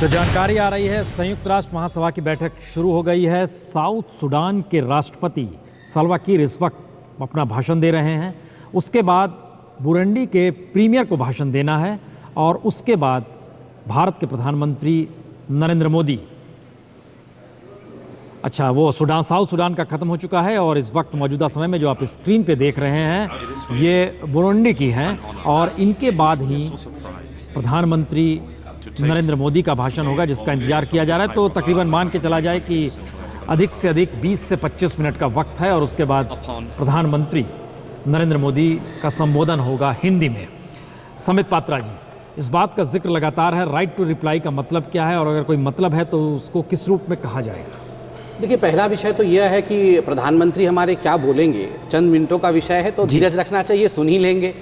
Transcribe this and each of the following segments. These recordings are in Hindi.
तो जानकारी आ रही है, संयुक्त राष्ट्र महासभा की बैठक शुरू हो गई है। साउथ सुडान के राष्ट्रपति साल्वा किर इस वक्त अपना भाषण दे रहे हैं। उसके बाद बुरुंडी के प्रीमियर को भाषण देना है और उसके बाद भारत के प्रधानमंत्री नरेंद्र मोदी, अच्छा वो साउथ सुडान का खत्म हो चुका है और इस वक्त मौजूदा समय में जो आप स्क्रीन पे देख रहे हैं ये बुरुंडी की हैं और इनके बाद ही प्रधानमंत्री नरेंद्र मोदी का भाषण होगा जिसका इंतजार किया जा रहा है। तो तकरीबन मान के चला जाए कि अधिक से अधिक 20 से 25 मिनट का वक्त है और उसके बाद प्रधानमंत्री नरेंद्र मोदी का संबोधन होगा हिंदी में। समित पात्रा जी, इस बात का जिक्र लगातार है, राइट टू रिप्लाई का मतलब क्या है और अगर कोई मतलब है तो उसको किस रूप में कहा जाएगा? देखिए, पहला विषय तो यह है कि प्रधानमंत्री हमारे क्या बोलेंगे, चंद मिनटों का विषय है तो धीरज रखना चाहिए, सुन ही लेंगे।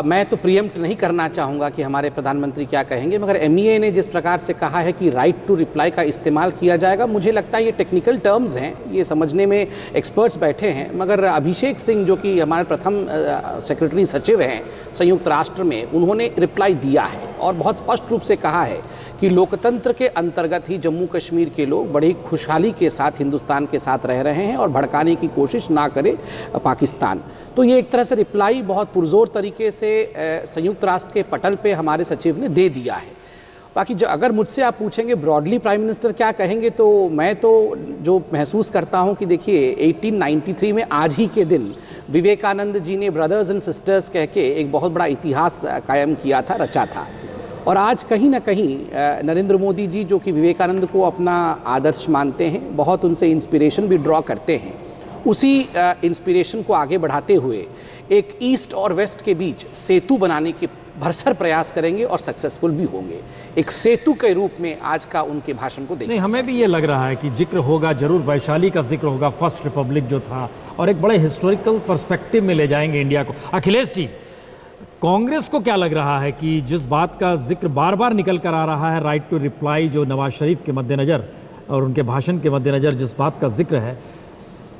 मैं तो प्रीएम्प्ट नहीं करना चाहूँगा कि हमारे प्रधानमंत्री क्या कहेंगे, मगर एमईए ने जिस प्रकार से कहा है कि राइट टू रिप्लाई का इस्तेमाल किया जाएगा, मुझे लगता है ये टेक्निकल टर्म्स हैं, ये समझने में एक्सपर्ट्स बैठे हैं, मगर अभिषेक सिंह जो कि हमारे प्रथम सेक्रेटरी सचिव हैं संयुक्त राष्ट्र में, उन्होंने रिप्लाई दिया है और बहुत स्पष्ट रूप से कहा है कि लोकतंत्र के अंतर्गत ही जम्मू कश्मीर के लोग बड़ी खुशहाली के साथ हिंदुस्तान के साथ रह रहे हैं और भड़काने की कोशिश ना करे पाकिस्तान। तो ये एक तरह से रिप्लाई बहुत पुरजोर तरीके से संयुक्त राष्ट्र के पटल पे हमारे सचिव ने दे दिया है। बाकी जो अगर मुझसे आप पूछेंगे ब्रॉडली प्राइम मिनिस्टर क्या कहेंगे, तो मैं तो जो महसूस करता हूं कि देखिए 1893 में आज ही के दिन विवेकानंद जी ने ब्रदर्स एंड सिस्टर्स कह के एक बहुत बड़ा इतिहास कायम किया था, रचा था। और आज कहीं ना कहीं नरेंद्र मोदी जी जो कि विवेकानंद को अपना आदर्श मानते हैं, बहुत उनसे इंस्पिरेशन भी ड्रॉ करते हैं, उसी इंस्पिरेशन को आगे बढ़ाते हुए एक ईस्ट और वेस्ट के बीच सेतु बनाने के भरसक प्रयास करेंगे और सक्सेसफुल भी होंगे। एक सेतु के रूप में आज का उनके भाषण को देखना। नहीं, हमें भी ये लग रहा है कि जिक्र होगा जरूर, वैशाली का जिक्र होगा, फर्स्ट रिपब्लिक जो था, और एक बड़े हिस्टोरिकल पर्सपेक्टिव में ले जाएंगे इंडिया को। अखिलेश जी, कांग्रेस को क्या लग रहा है कि जिस बात का जिक्र बार बार निकल कर आ रहा है, राइट टू रिप्लाई, जो नवाज शरीफ के मद्देनज़र और उनके भाषण के मद्देनज़र जिस बात का जिक्र है,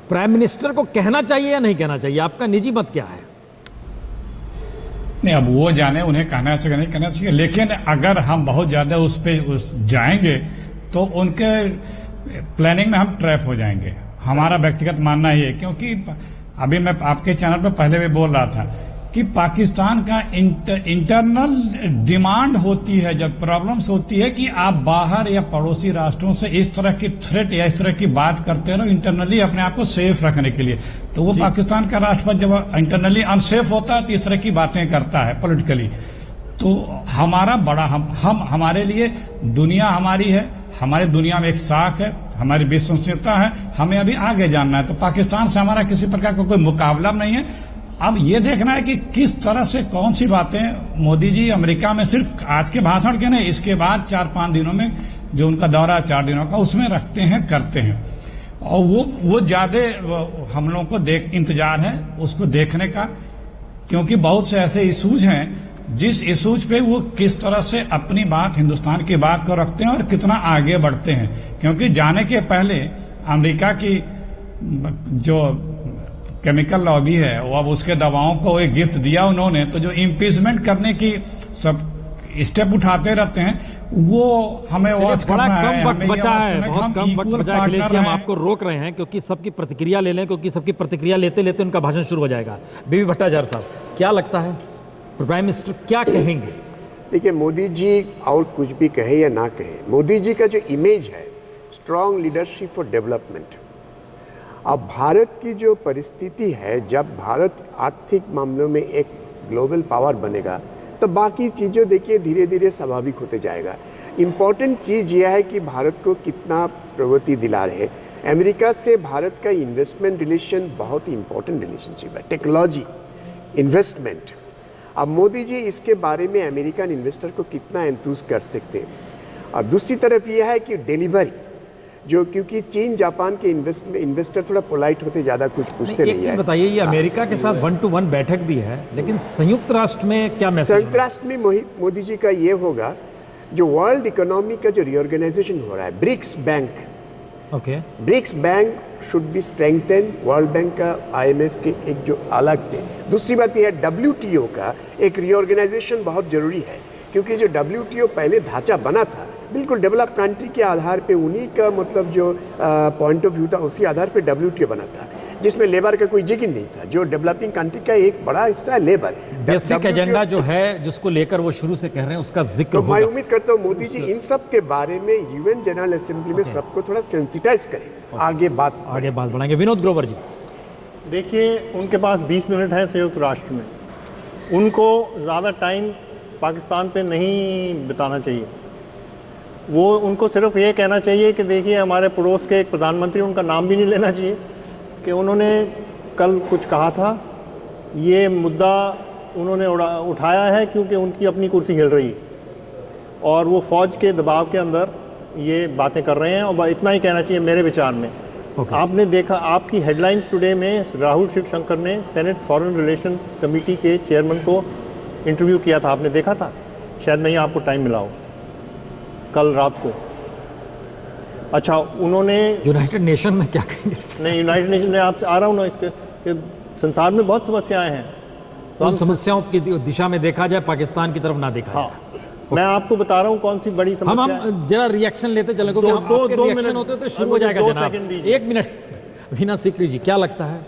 प्राइम मिनिस्टर को कहना चाहिए या नहीं कहना चाहिए? आपका निजी मत क्या है? नहीं, अब वो जाने उन्हें कहना चाहिए नहीं कहना चाहिए, लेकिन अगर हम बहुत ज्यादा उस पर जाएंगे तो उनके प्लानिंग में हम ट्रैप हो जाएंगे। हमारा व्यक्तिगत मानना ही है, क्योंकि अभी मैं आपके चैनल पर पहले भी बोल रहा था कि पाकिस्तान का इंटरनल डिमांड होती है, जब प्रॉब्लम्स होती है कि आप बाहर या पड़ोसी राष्ट्रों से इस तरह की थ्रेट या इस तरह की बात करते रहो इंटरनली अपने आप को सेफ रखने के लिए। तो वो पाकिस्तान का राष्ट्रपति जब इंटरनली अनसेफ होता है तो इस तरह की बातें करता है पॉलिटिकली। तो हमारा बड़ा हमारे लिए दुनिया हमारी है, हमारी दुनिया में एक साख है, हमारी विश्वसनीयता है, हमें अभी आगे जानना है। तो पाकिस्तान से हमारा किसी प्रकार का कोई मुकाबला नहीं है। अब ये देखना है कि किस तरह से कौन सी बातें मोदी जी अमेरिका में सिर्फ आज के भाषण के नहीं, इसके बाद 4-5 दिनों में जो उनका दौरा 4 दिनों का, उसमें रखते हैं, करते हैं। और वो ज्यादा हम लोगों को इंतजार है उसको देखने का, क्योंकि बहुत से ऐसे इशूज हैं जिस इशूज पे वो किस तरह से अपनी बात, हिंदुस्तान की बात को रखते हैं और कितना आगे बढ़ते हैं। क्योंकि जाने के पहले अमेरिका की जो केमिकल लॉबी है वो अब उसके दवाओं को एक गिफ्ट दिया उन्होंने, तो जो इम्पीचमेंट करने की सब स्टेप उठाते रहते हैं, वो हमें वॉच करना है। कम वक्त बचा है, बहुत कम वक्त बचा है अखिलेश जी, हम आपको रोक रहे हैं क्योंकि सबकी प्रतिक्रिया ले लें, क्योंकि सबकी प्रतिक्रिया लेते लेते उनका भाषण शुरू हो जाएगा। बीबी भट्टाचार्य साहब, क्या लगता है प्राइम मिनिस्टर क्या कहेंगे? देखिए, मोदी जी और कुछ भी कहे या ना कहे, मोदी जी का जो इमेज है, स्ट्रॉन्ग लीडरशिप फॉर डेवलपमेंट। अब भारत की जो परिस्थिति है, जब भारत आर्थिक मामलों में एक ग्लोबल पावर बनेगा तो बाकी चीज़ों देखिए धीरे धीरे स्वाभाविक होते जाएगा। इम्पॉर्टेंट चीज़ यह है कि भारत को कितना प्रगति दिला रहे। अमेरिका से भारत का इन्वेस्टमेंट रिलेशन बहुत ही इम्पोर्टेंट रिलेशनशिप है, टेक्नोलॉजी, इन्वेस्टमेंट। अब मोदी जी इसके बारे में अमेरिकन इन्वेस्टर को कितना एंथूज कर सकते हैं। और दूसरी तरफ यह है कि डिलीवरी, जो क्योंकि चीन जापान के इन्वेस्टर थोड़ा पोलाइट होते, ज़्यादा कुछ पूछते नहीं है। एक चीज़ बताइए, ये अमेरिका के साथ 1-to-1 बैठक भी है, लेकिन संयुक्त राष्ट्र में क्या मैसेज? संयुक्त राष्ट्र में मोदी जी का ये होगा, जो वर्ल्ड इकोनॉमी का जो रीऑर्गेनाइजेशन हो रहा है, BRICS bank, okay, BRICS bank should be strengthen, World Bank का, IMF के एक जो अलग से। दूसरी बात यह है, WTO का एक रीऑर्गेनाइजेशन बहुत जरूरी है, क्योंकि जो WTO पहले ढांचा बना था बिल्कुल डेवलप कंट्री के आधार पे उन्हीं का मतलब जो पॉइंट ऑफ व्यू था उसी आधार पे WTO बना था, जिसमें लेबर का कोई जिक्र नहीं था। जो डेवलपिंग कंट्री का एक बड़ा हिस्सा है लेबर। बेसिक एजेंडा जो है जिसको लेकर वो शुरू से कह रहे हैं उसका जिक्र तो मैं होगा। उम्मीद करता हूँ मोदी जी इन सब के बारे में UN जनरल असेंबली में सबको थोड़ा सेंसिटाइज करें, आगे बात बढ़ाएंगे। विनोद ग्रोवर जी, देखिए, उनके पास 20 मिनट है संयुक्त राष्ट्र में, उनको ज़्यादा टाइम पाकिस्तान पे नहीं बिताना चाहिए। वो उनको सिर्फ ये कहना चाहिए कि देखिए हमारे पड़ोस के एक प्रधानमंत्री, उनका नाम भी नहीं लेना चाहिए, कि उन्होंने कल कुछ कहा था, ये मुद्दा उन्होंने उठाया है क्योंकि उनकी अपनी कुर्सी हिल रही है और वो फ़ौज के दबाव के अंदर ये बातें कर रहे हैं, और इतना ही कहना चाहिए मेरे विचार में। आपने देखा, आपकी हेडलाइंस टुडे में राहुल शिवशंकर ने सेनेट फॉरेन रिलेशंस कमेटी के चेयरमैन को इंटरव्यू किया था, आपने देखा था? शायद नहीं आपको टाइम मिला हो, कल रात को। अच्छा, उन्होंने यूनाइटेड नेशन में क्या कहेंगे? नहीं, यूनाइटेड नेशन में आप आ रहा हूँ ना, इसके कि संसार में बहुत समस्याएं हैं, तो उन समस्याओं की दिशा में देखा जाए, पाकिस्तान की तरफ ना देखा जाए। मैं आपको बता रहा हूँ कौन सी बड़ी समस्या है। हम जरा रिएक्शन लेते चले, क्योंकि आपके रिएक्शन होते तो शुरू हो जाएगा जनाब। 1 मिनट। वीना सीकरी जी, क्या लगता है?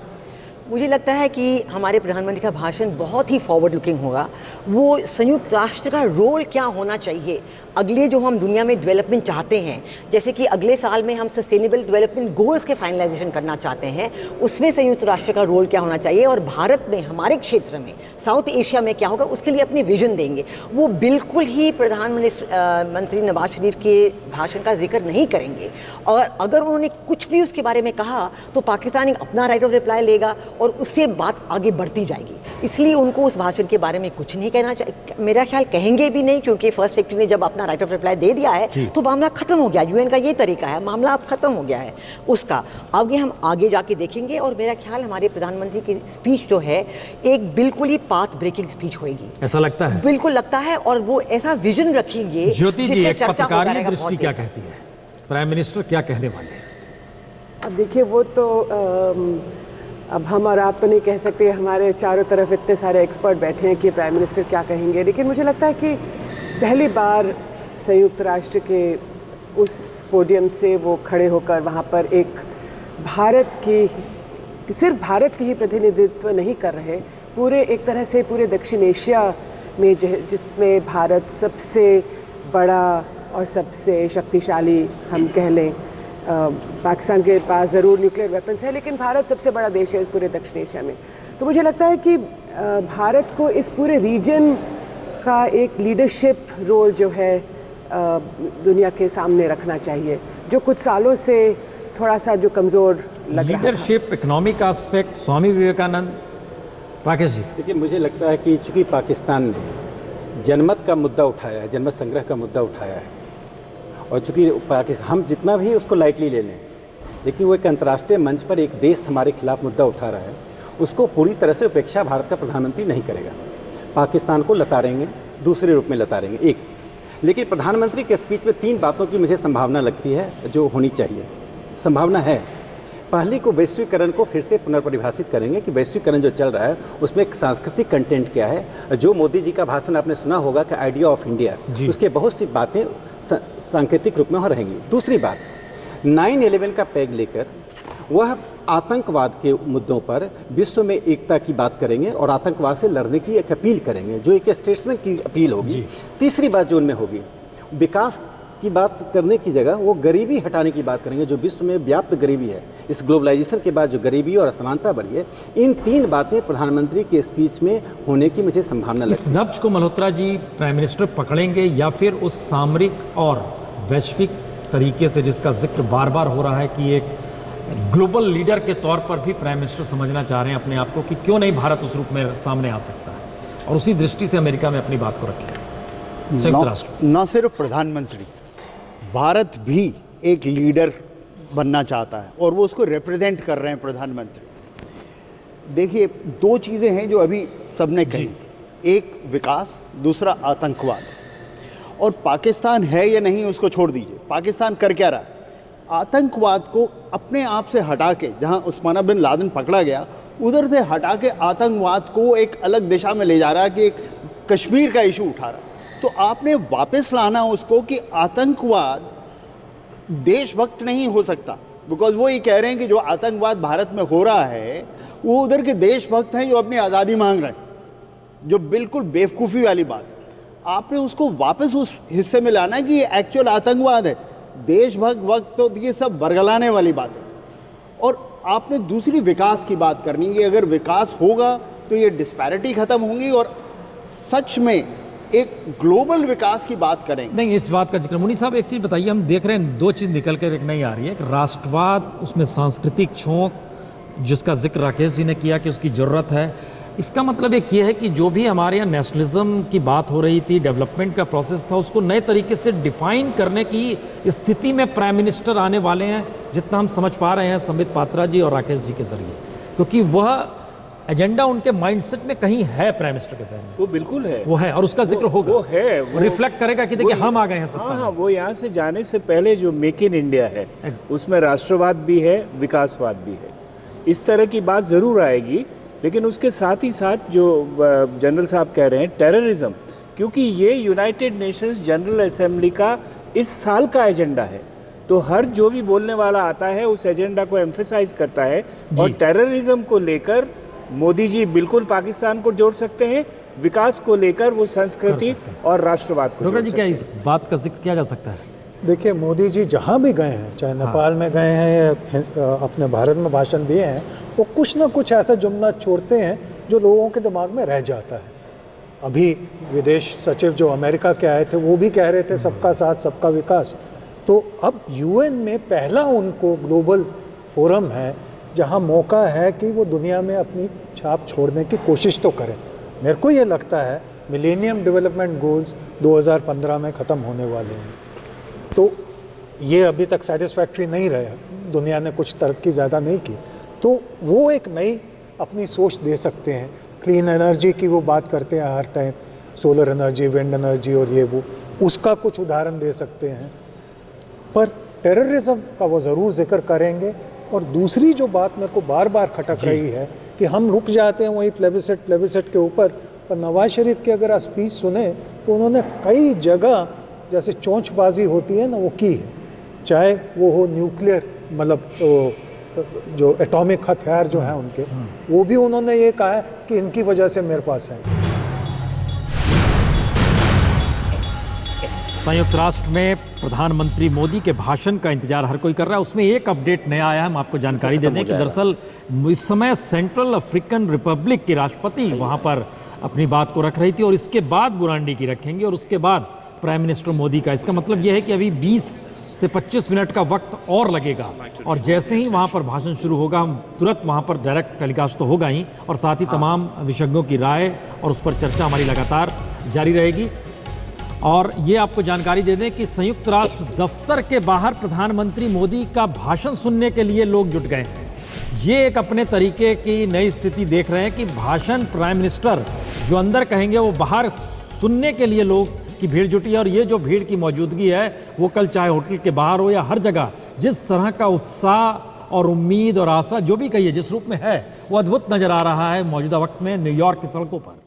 मुझे लगता है कि हमारे प्रधानमंत्री का भाषण बहुत ही फॉरवर्ड लुकिंग होगा। वो संयुक्त राष्ट्र का रोल क्या होना चाहिए, अगले जो हम दुनिया में डेवलपमेंट चाहते हैं, जैसे कि अगले साल में हम सस्टेनेबल डेवलपमेंट गोल्स के फाइनलाइजेशन करना चाहते हैं, उसमें संयुक्त राष्ट्र का रोल क्या होना चाहिए, और भारत में, हमारे क्षेत्र में, साउथ एशिया में क्या होगा, उसके लिए अपनी विजन देंगे। वो बिल्कुल ही प्रधानमंत्री नवाज शरीफ के भाषण का जिक्र नहीं करेंगे, और अगर उन्होंने कुछ भी उसके बारे में कहा तो पाकिस्तान एक अपना राइट ऑफ रिप्लाई लेगा और उससे बात आगे बढ़ती जाएगी। इसलिए उनको उस भाषण के बारे में कुछ नहीं कहना चाहिए, मेरा ख्याल कहेंगे भी नहीं, क्योंकि फर्स्ट सेक्रेटरी ने जब अपना राइट ऑफ रिप्लाई दे दिया है तो मामला खत्म हो गया। UN का ये तरीका है, मामला अब खत्म हो गया है उसका। आगे हम आगे जाके देखेंगे, और मेरा ख्याल हमारे प्रधानमंत्री की स्पीच जो है एक बिल्कुल ही पाथ ब्रेकिंग स्पीच होगी, ऐसा लगता है? बिल्कुल लगता है, और वो ऐसा विजन रखेंगे। ज्योति जी, एक पत्रकारीय दृष्टि क्या कहती है, प्राइम मिनिस्टर क्या कहने वाले हैं? अब देखिए, वो तो अब हम और आप तो नहीं कह सकते, हमारे चारों तरफ इतने सारे एक्सपर्ट बैठे हैं कि प्राइम मिनिस्टर क्या कहेंगे, लेकिन मुझे लगता है कि पहली बार संयुक्त राष्ट्र के उस पोडियम से वो खड़े होकर वहाँ पर एक भारत की, सिर्फ भारत की ही प्रतिनिधित्व नहीं कर रहे, पूरे एक तरह से पूरे दक्षिण एशिया में जिसमें भारत सबसे बड़ा और सबसे शक्तिशाली, हम कह लें, पाकिस्तान के पास ज़रूर न्यूक्लियर वेपन्स है, लेकिन भारत सबसे बड़ा देश है इस पूरे दक्षिण एशिया में। तो मुझे लगता है कि भारत को इस पूरे रीजन का एक लीडरशिप रोल जो है दुनिया के सामने रखना चाहिए, जो कुछ सालों से थोड़ा सा जो कमज़ोर लग रहा है। Leadership, economic aspect, Swami Vivekananda. Rakesh ji, देखिए, मुझे लगता है कि चूँकि पाकिस्तान ने जनमत का मुद्दा उठाया है, जनमत संग्रह का मुद्दा उठाया है, और चूँकि पाकिस्तान, हम जितना भी उसको लाइटली ले लें, लेकिन वो एक अंतर्राष्ट्रीय मंच पर एक देश हमारे खिलाफ मुद्दा उठा रहा है, उसको पूरी तरह से उपेक्षा भारत का प्रधानमंत्री नहीं करेगा। पाकिस्तान को लताड़ेंगे, दूसरे रूप में लताड़ेंगे। एक, लेकिन प्रधानमंत्री के स्पीच में 3 बातों की मुझे संभावना लगती है जो होनी चाहिए। संभावना है, पहली को वैश्वीकरण को फिर से पुनर्परिभाषित करेंगे कि वैश्वीकरण जो चल रहा है उसमें एक सांस्कृतिक कंटेंट क्या है। जो मोदी जी का भाषण आपने सुना होगा कि आइडिया ऑफ इंडिया, उसके बहुत सी बातें सांकेतिक रूप में हो रहेंगी। दूसरी बात, 9/11 का पैग लेकर वह आतंकवाद के मुद्दों पर विश्व में एकता की बात करेंगे और आतंकवाद से लड़ने की एक अपील करेंगे, जो एक स्टेट्समैन की अपील होगी। तीसरी बात जो उनमें होगी, विकास की बात करने की जगह वो गरीबी हटाने की बात करेंगे, जो विश्व में व्याप्त गरीबी है। इस ग्लोबलाइजेशन के बाद जो गरीबी और असमानता बढ़ी है, इन 3 बातें प्रधानमंत्री के स्पीच में होने की मुझे संभावना लगती है। इस नब्ज को मल्होत्रा जी प्राइम मिनिस्टर पकड़ेंगे, या फिर उस सामरिक और वैश्विक तरीके से जिसका जिक्र बार बार हो रहा है कि एक ग्लोबल लीडर के तौर पर भी प्राइम मिनिस्टर समझना चाह रहे हैं अपने आप को कि क्यों नहीं भारत उस रूप में सामने आ सकता है, और उसी दृष्टि से अमेरिका में अपनी बात को रखें। संयुक्त राष्ट्र न सिर्फ प्रधानमंत्री, भारत भी एक लीडर बनना चाहता है और वो उसको रिप्रेजेंट कर रहे हैं प्रधानमंत्री। देखिए, 2 चीज़ें हैं जो अभी सबने कही, एक विकास, दूसरा आतंकवाद। और पाकिस्तान है या नहीं उसको छोड़ दीजिए, पाकिस्तान कर क्या रहा है? आतंकवाद को अपने आप से हटा के, जहां उस्माना बिन लादेन पकड़ा गया, उधर से हटा के आतंकवाद को एक अलग दिशा में ले जा रहा है कि एक कश्मीर का इशू उठा रहा है। तो आपने वापस लाना उसको कि आतंकवाद देशभक्त नहीं हो सकता, बिकॉज वो ये कह रहे हैं कि जो आतंकवाद भारत में हो रहा है वो उधर के देशभक्त हैं जो अपनी आज़ादी मांग रहे हैं, जो बिल्कुल बेवकूफ़ी वाली बात। आपने उसको वापस उस हिस्से में लाना कि ये एक्चुअल आतंकवाद है, देशभक्त वक्त तो ये सब बरगलाने वाली बात है। और आपने दूसरी विकास की बात करनी है कि अगर विकास होगा तो ये डिस्पैरिटी ख़त्म होंगी और सच में एक ग्लोबल विकास की बात करेंगे। नहीं, इस बात का जिक्र मुनी साहब एक चीज़ बताइए, हम देख रहे हैं दो चीज़ निकल कर एक नहीं आ रही है, एक राष्ट्रवाद, उसमें सांस्कृतिक छोंक जिसका जिक्र राकेश जी ने किया कि उसकी ज़रूरत है। इसका मतलब एक ये है कि जो भी हमारे यहाँ नेशनलिज्म की बात हो रही थी, डेवलपमेंट का प्रोसेस था, उसको नए तरीके से डिफाइन करने की स्थिति में प्राइम मिनिस्टर आने वाले हैं, जितना हम समझ पा रहे हैं संबित पात्रा जी और राकेश जी के जरिए, क्योंकि वह एजेंडा उनके माइंडसेट में कहीं है प्राइम मिनिस्टर के जहन में। वो बिल्कुल है, वो है और उसका जिक्र होगा, वो है, वो रिफ्लेक्ट करेगा कि देखिए हम आ गए हैं सत्ता हाँ, में। हाँ, वो यहाँ से जाने से पहले जो मेक इन इंडिया है उसमें राष्ट्रवाद भी है, विकासवाद भी है, इस तरह की बात ज़रूर आएगी। लेकिन उसके साथ ही साथ जो जनरल साहब कह रहे हैं टेररिज्म, क्योंकि ये यूनाइटेड नेशंस जनरल असेंबली का इस साल का एजेंडा है, तो हर जो भी बोलने वाला आता है उस एजेंडा को एम्फेसाइज करता है। और टेररिज्म को लेकर मोदी जी बिल्कुल पाकिस्तान को जोड़ सकते हैं, विकास को लेकर वो संस्कृति और राष्ट्रवाद को डॉक्टर जोड़ जी सकते क्या हैं। इस बात का जिक्र किया जा सकता है? देखिए, मोदी जी जहाँ भी गए हैं, चाहे नेपाल में गए हैं या अपने भारत में भाषण दिए हैं, वो कुछ ना कुछ ऐसा जुमला छोड़ते हैं जो लोगों के दिमाग में रह जाता है। अभी विदेश सचिव जो अमेरिका के आए थे वो भी कह रहे थे सबका साथ सबका विकास। तो अब यूएन में पहला उनको ग्लोबल फोरम है जहाँ मौका है कि वो दुनिया में अपनी छाप छोड़ने की कोशिश तो करें। मेरे को ये लगता है मिलेनियम डेवलपमेंट गोल्स 2015 में ख़त्म होने वाले हैं, तो ये अभी तक सेटिस्फैक्ट्री नहीं रहे, दुनिया ने कुछ तरक्की ज़्यादा नहीं की, तो वो एक नई अपनी सोच दे सकते हैं। क्लीन एनर्जी की वो बात करते हैं हर time, solar energy, wind energy और ये वो, उसका कुछ उदाहरण दे सकते हैं। पर टेररिज्म का वो ज़रूर जिक्र करेंगे। और दूसरी जो बात मेरे को बार बार खटक रही है कि हम रुक जाते हैं वही प्लेबिसेट के ऊपर, पर नवाज शरीफ की अगर आप स्पीच सुने तो उन्होंने कई जगह जैसे चोंचबाजी होती है ना वो की है, चाहे वो हो न्यूक्लियर, मतलब जो एटॉमिक हथियार जो हैं उनके, वो भी उन्होंने ये कहा है कि इनकी वजह से मेरे पास है। संयुक्त राष्ट्र में प्रधानमंत्री मोदी के भाषण का इंतजार हर कोई कर रहा है। उसमें एक अपडेट नया आया है, हम आपको जानकारी दे दें कि दरअसल इस समय सेंट्रल अफ्रीकन रिपब्लिक के राष्ट्रपति वहां पर अपनी बात को रख रही थी और इसके बाद बुरुंडी की रखेंगे और उसके बाद प्राइम मिनिस्टर मोदी का। इसका मतलब यह है कि अभी 20 से 25 मिनट का वक्त और लगेगा और जैसे ही वहाँ पर भाषण शुरू होगा हम तुरंत वहाँ पर डायरेक्ट टेलीकास्ट तो होगा ही और साथ ही तमाम विशेषज्ञों की राय और उस पर चर्चा हमारी लगातार जारी रहेगी। और ये आपको जानकारी दे दें कि संयुक्त राष्ट्र दफ्तर के बाहर प्रधानमंत्री मोदी का भाषण सुनने के लिए लोग जुट गए हैं। ये एक अपने तरीके की नई स्थिति देख रहे हैं कि भाषण प्राइम मिनिस्टर जो अंदर कहेंगे वो बाहर सुनने के लिए लोग की भीड़ जुटी है। और ये जो भीड़ की मौजूदगी है वो कल चाहे होटल के बाहर हो या हर जगह, जिस तरह का उत्साह और उम्मीद और आशा जो भी कहिए जिस रूप में है वो अद्भुत नज़र आ रहा है मौजूदा वक्त में न्यूयॉर्क की सड़कों पर।